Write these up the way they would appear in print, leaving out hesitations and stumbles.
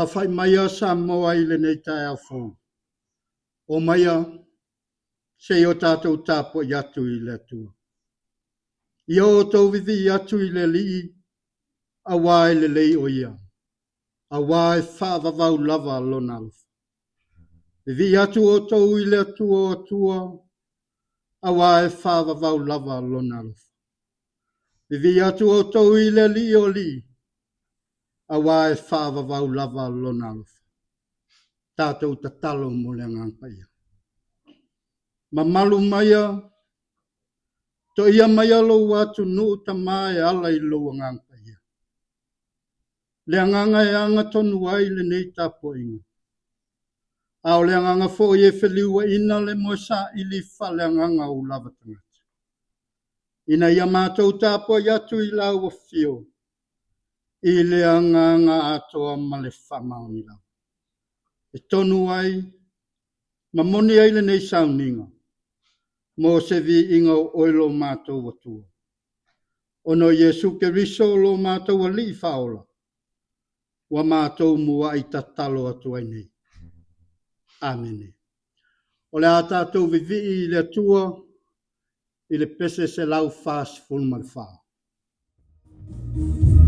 ala fai maia sa moa i le nei tae au fōu. O maia, se o tātou tāpo i atu i le atua. I o tau vivi i atu i le lii, a wāe le lei o ia. A wāe whaavavau lava lona alfa. Vivi i atu o tau i le atua o atua, a wāe whaavavau lava lona alfa. Vivi i atu o tau i le lii o lii, a wāe whaavavau lava lona alfa. Tātou tatalo mo le ngāpaia. Ma malu maia, to ia maia lo watu nuu ta mai ala i lo ngāpaia. Le anganga e anga tonu ai le nei tapo inga. Ao le anganga fo i e wheliua ina le mosa i li wha le anganga o lava tangata. Ina ia mātou tapo i atu i lau a whio. I le anganga atoa ma le whamao ni lau. E tonu ai, ma moni ai le nei sauninga. Mo se vi inga o oilo mātou watua. Ono Yesu ke riso lo mātou a li whaola. Wa mātou mua i tatalo atu ai nei. Amene. O le a tātou vivi i le atua, i le pese se lau whās fulma le whao. Oh,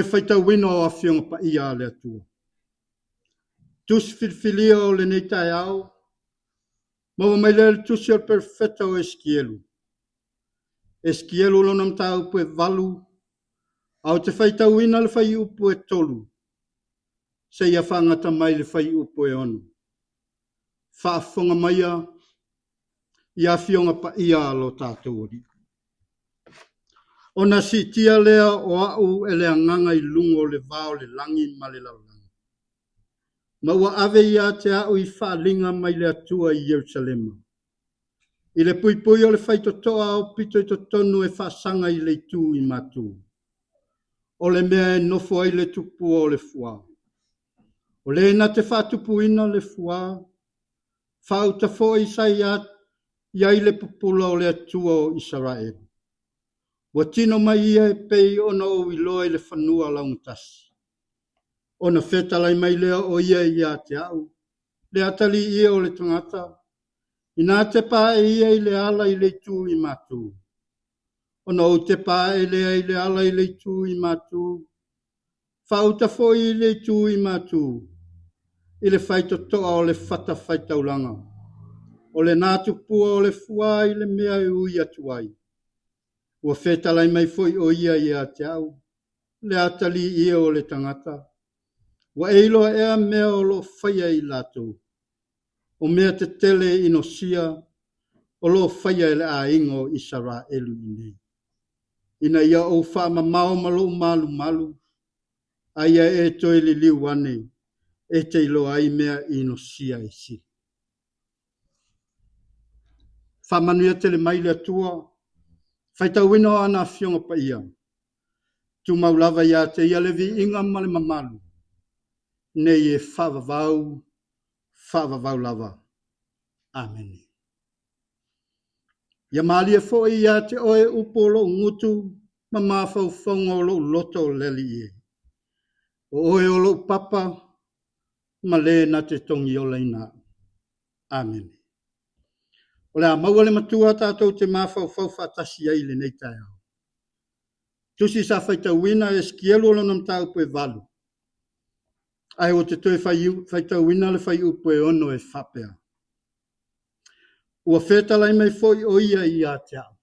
e whaita wino o awhionga pa ia le atua. Tus filfilia o le nei tae au, maua mai le tusi o perfetta o Eskielu. Eskielu lona mta upu e valu, au te whaita wina le whai upu e tolu, se ia whangata mai le whai upu e onu. Whaafonga maia, ia whionga pa ia lo tātou ori. Ona si tia lea o au e lea nganga I lungo le vao le langi ma le laulangi. Ma ua ave ia te au I whaalinga mai le atua I Yerusalema. I le pui pui o le whaitotoa o pito I tonu e whaasanga I le tū I matu. O le mea e nofo ai le tupu o le fua. O le na te whatupu ina le fua. Whauta fo I sai ia I le pupula o le atua o Israel. Wa tino mai ia e pei ona o iloa I le whanua laungtasi. Ona whetalai mai lea o ia te au. Le atali ia o le tangata. Ina te pā e ia I le ala I le tū I matu. Ona o te pā e lea I le ala I le tū I matu. Whauta fo I le tū I matu. I le whaito toa o le whata whaitaulanga. O le nātu pua o le fua I le mea I ui atuai. Ua whetalai mai foi o ia te au. Le atali ia o le tangata. Wa eiloa ea mea o lo whaia I lato. O mea te tele inosia. O lo whaia le a ingo I Sara elu nei. Ina ia o whaama mao malo malu malu. Aia e toi li liu ane. E te ilo ai mea inosia e si. Whamanuia tele mai le atua. Whaita wino ana whionga pa ia. Tu maulava ia te ia levi inga male mamalu. Nei e whavavau lava. Amen. Ia maali e fo ia te oe upolo ngutu ma mawhau whaunga lo loto leli e. O oe o lo papa ma le na te tongi o leina. Amen. O lea maua le matua tātou te mawhau whatasi ai le nei tae au. Tusi sa whaita wina e skielu o lonam tau pe valu. Ai o te toi whaita wina le whai upo e ono e whapea. Ua whetalai mai foi o ia te au.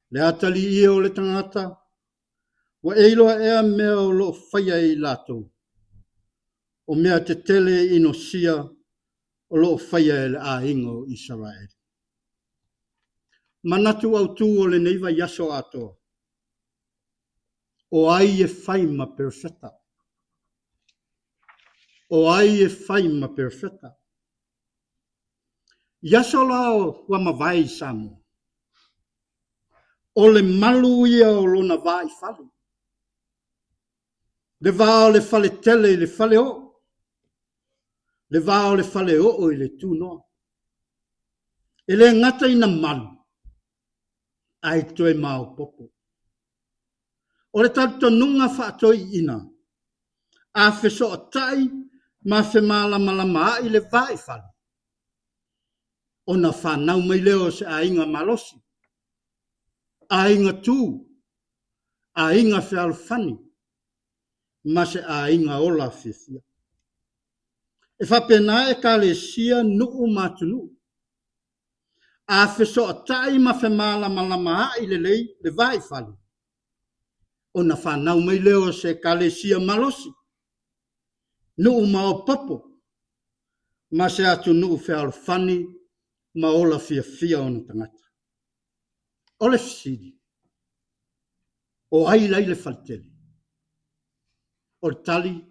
Le atali ia o le tangata. Wa eiloa ea mea o lo whaia I lato. O mea te tele inosia o lo whaia le a ingo Israel. Manatu au tū o le neiva yaso atoa. O ai e whaima perfetta. O ai e whaima perfetta. Yaso lao wa mawai samu. O le malu ia o lona vai falu. Le vao le fale tele I le fale o. Le vao le fale o I le tū noa. E le ngata ina malu. Ai toe mau popo. O le tato nunga whaatoi ina. A wheso o tai ma whe malama I le vai falu. O na whanau mai leo se a inga malosi. A inga tū. A inga whe alfani. Ma se a inga ola whiwhia. E whapena e ka le sia nuu matunu. A wheso o tai ma whe malama I le lei le vai falu. O na whanau mai leo se ka le sia malosi. Nuu mao popo. Ma se atu nuu whe alfani. Ma ola whiwhia o na tangata. O le fisiri. O ai lai le whaltele. O le tali.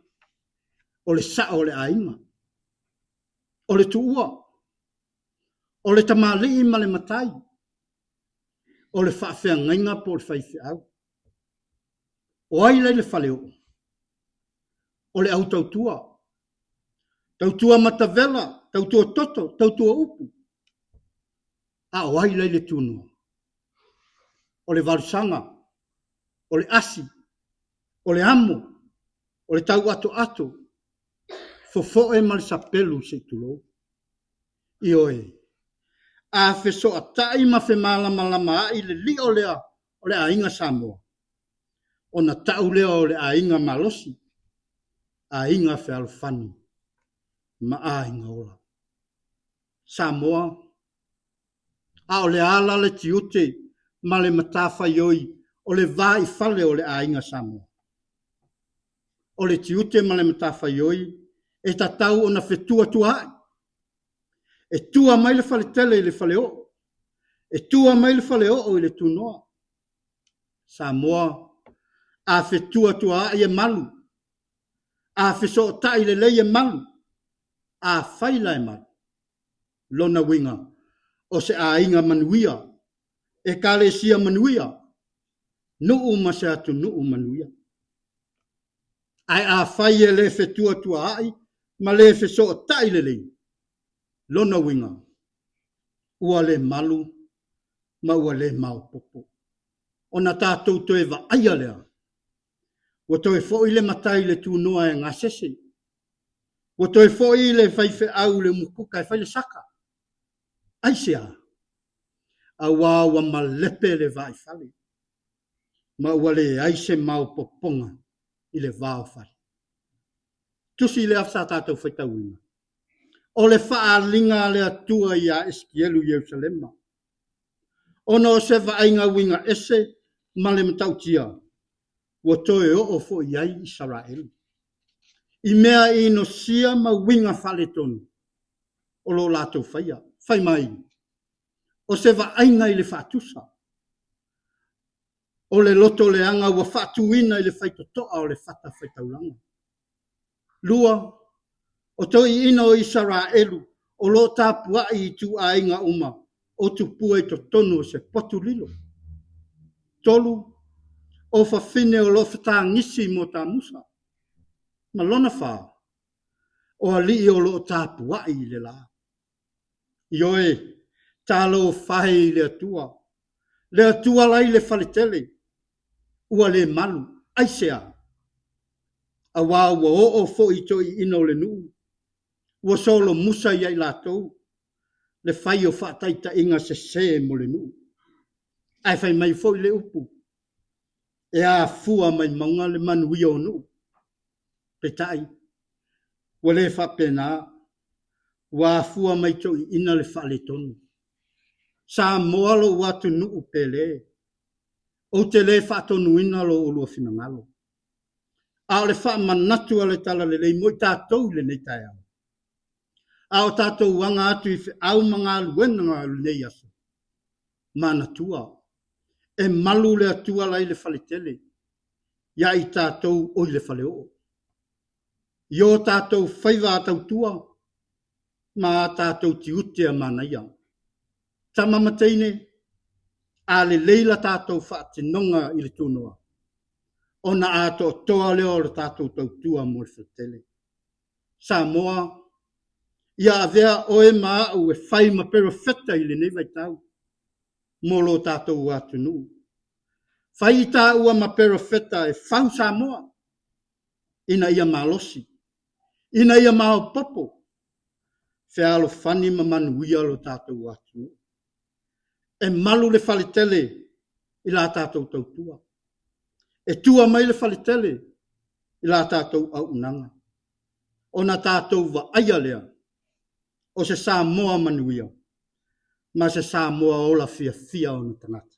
O le sa o le ainga. O le tuua. O le tamali ma le matai. O le whaafea ngainga po le whaifi au. O ai lai le whaleo. O le au tautua. Tautua matavela. Tautua toto. Tautua upu. A o ai lai le tūnua. O le varusanga. O le asi. O le amo. O le tau ato. Fofo e ma le sapelu se tulo. I oe. A wheso a tai ma whe malama I le li o lea. O le a inga Samoa. ona tau lea o le ainga malosi, ainga fe alfani, ma ainga ola. Samoa, a o le ala le tiute, ma le matafa ioi, o le vai fale o le ainga Samoa. O le tiute ma le matafa ioi, e tatau ona fetua tuai. E tua mai le fale tele i le fale o. E tua mai le fale o i le tunoa. Samoa, a fetua tuai e malu. A feso tai le lei e malu. A faila e malu. Lona winga, o se ainga manuia. E kale sia manuia. Nuu ma se atu nuu manuia. Ai a fai e le fetua tuai, ma le feso tai le lei. Lona winga, ua le malu, ma ua le maupopo. Ona tātou toe wa aia lea. Wa toe fo le matai le tūnoa e ngasese. Wa toe fo le whaife au le mukuka e whai le saka. Aisea. A wā malepe le vai whale. Ma ua le aise maupoponga i le vāo whale. Tusi le afsa tātou whaitauina. O le whaalinga le atua i a Eskielu Yerusalema. Ono se vainga winga ese ma le matautia. Wa toe o fo iai Israel. I mea i no sia ma winga whale tonu. O lo lato whaia. Whai mai. O se vainga i le whatusa. O le loto le anga wa whatuina i le whaitotoa o le whata whaitaulanga. Lua. O toi ino o Israelu, o lo tāpua i tu ainga uma, o tu pua i to tonu se potu lilo. Tolu, o whawhine o lo whata ngisi mo tā musa. Ma lona wha, o ali o lo tāpua i le la. Ioe, tālo whahe le atua. Le atua lai le whaletele, ua le malu, aisea. A wā ua o fo i toi ino le nuu. Ua solo musa iai lātou, le whai o whataita inga se mo le nuu. Ai whai mai fo i le upu. E a fua mai maunga le manui o nuu. Petai, ua le whapena, ua fua mai to i ina le whale tonu. Sa moalo watu nuu pele. O te le whatonu ina lo ulua finangalo. A le wha manatu ale tala le lei moi tātou le nei tai au. A o tātou wanga atu i au mga luena ngā nei aso. Mana tua. E malu le atua lai le whale tele. Ia i tātou oi le whale o. Io tātou whaiva atau tua. Ma tātou ti utea mana ia. Tamamateine. A le leila tātou whaatinonga i le tūnoa. Ona ato toa leo le tātou tautua mo le whale tele. Samoa. Ia avea oe maa u e whai ma perfecta i le nei vai tau. Molo tātou atu nu. Whai tā ua ma perfecta e whau Samoa. Ina ia malosi. Ina ia mao popo. Whialo whani ma manuia lo tātou atu nu. E malu le whaletele i la tātou tautua. E tua mai le whaletele i la tātou au unanga. Ona tātou wa aia lea. O se Samoa manuia, ma se Samoa ola fia o na tangata.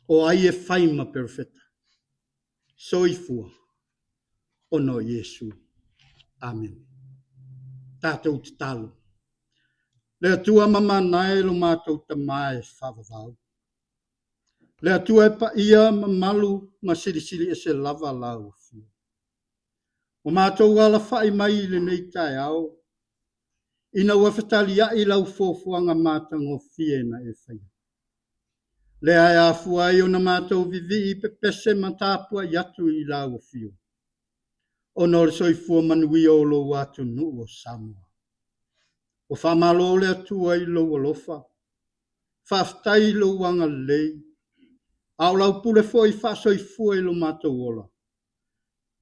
O ai e whaima perfecta. Soifua, o no Yesu. Amen. Tātou te talo. Le atua mama nae lo mātou ta mai whavavau. Le atua e pa ia mamalu ma siri e se lava lau. O mātou wala whai mai le nei tai au. Ina ua whatalia i lau fōfuanga mātango whiena e whai. Le ai a fuai o na mātou vivi i pepese matāpua i atu i lau whio. O nore soifua manui o lo watu nu o Samoa. O whamalo le atua i lo alofa. Whaftai lo wanga lei. Au lau pule fo i wha soifua i lo mātou ola.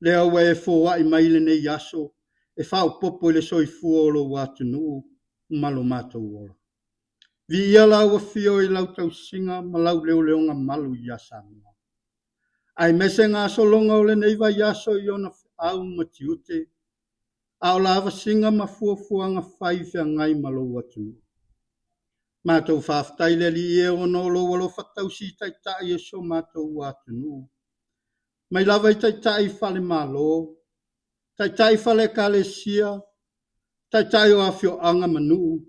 Le au e fōa i maile nei aso. E whao popo i le soifua o lo watu nuu, malo mātou ora. Vi ia lau a whio i lau tau singa, ma lau leo leonga malu i a Samoa. Ai mese ngā solonga o le nei vai aso i ona au matiute. A o lava singa ma fuafuanga whai whia ngai malo atu. Mātou whaftai le li e o no lo walo whatau si tai tai e so mātou atu nu. Mai lava i tai tai whale malo, tai tai whale kalesia, tai tai o awhio anga manu,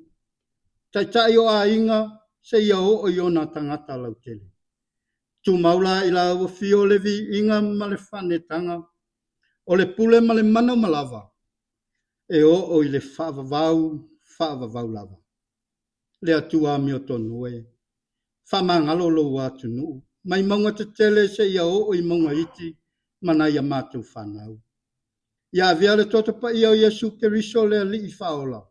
tai tai o a inga se ia o iona tangata lau tele. Tu maula i la o fio le vi inga ma le whanetanga, o le pule ma le mana malava, e o i le whaavavau lava. Le atua mi o tonu e, whamangalo lo atu nu, mai maunga te tele se ia o i maunga iti, mana ia mātou whanau. Ia via le tota pa ia o Yesu Keriso le li i whaola,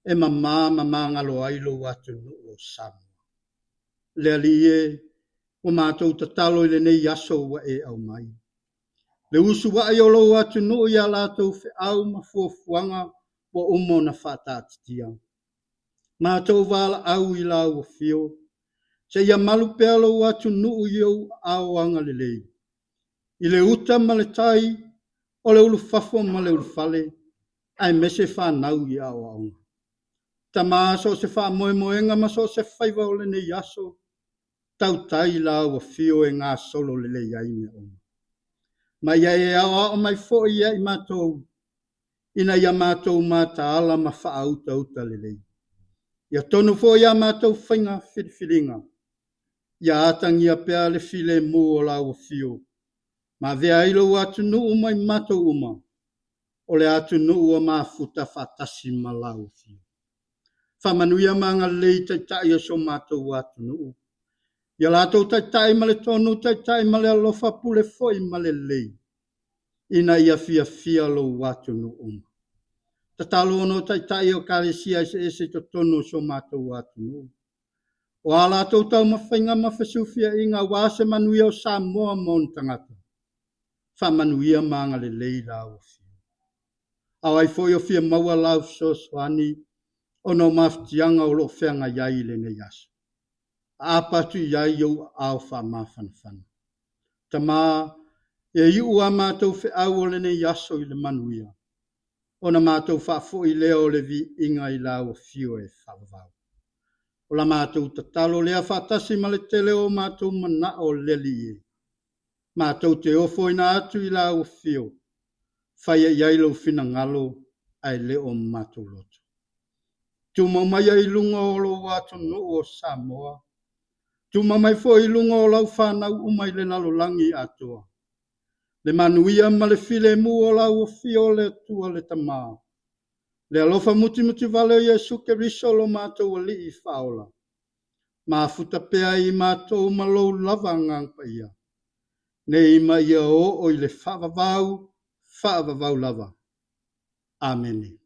e mamā ngalo ai lo atu nu o samu. Le li e, o mātou tatalo i le nei yaso wa e au mai. Le usu wa ai o lo atu nu ia lātou fe au ma fuafuanga wa umo na whātātitia. Mātou wala au i la ua fio, se ia malu pea lo atu nu i au au anga le lei. I le uta ma le tai, o le ulu fafo ma le ulu fale, ai mese whanau i au aunga. Ta maa so se wha moe moenga ma so se whaiva o le nei yaso, tau tai la ua fio e ngā solo le le iaine o. Mai e awa o mai fo ia i mātou, ina ia mātou māta ala ma wha auta le lei. Ia tonu fo ia mātou whainga whiriwhiringa, ia atangia pea le file mu o la ua fio, ma vea ilo atu nuu mai mātou uma, o le atu nuu o māfuta whatasi ma la ua fio. Whamanuia manga lei tai tai o so mātou atu nuu. Ia lātou tai tai ma le tonu, tai tai ma le alofa pule foi ma le lei. Ina ia fia lo watu no uma. Tatalo no tai tai o kālesia se to tonu so mātou atu no. O a lātou tau mawhainga mawhasufia i ngā wāse manuia o Samoa mon tangata. Whamanuia manga le lei la o fia. Awai foi o fia maua lau so swani, o no maftianga o lo whenga iai le ne yaso. Apatu iai au au wha mawhanawhana. Tama e iu a mātou whi au o le ne yaso i le manuia. O na mātou wha fo i leo le vi inga i lau fio e whavavau. O la mātou tatalo lea whatasi ma le tele o mātou mana o leli e. Mātou te ofo ina atu i lau fio. Whaia iai lau whina ngalo ai leo mātou loto. Tu mamai ai lunga o lo watu no o Samoa. Tu mamai fo i lunga o lau whanau umai le nalo langi atua. Le manuia ma le file mu o lau o fio le tua le tamā. Le alofa muti vale o Yesu Keriso lo mātou o li i whaola. Mā futa pea i mātou malou lava ngangpa ia. Ne ima ia o i le whaavavau lava. Amen.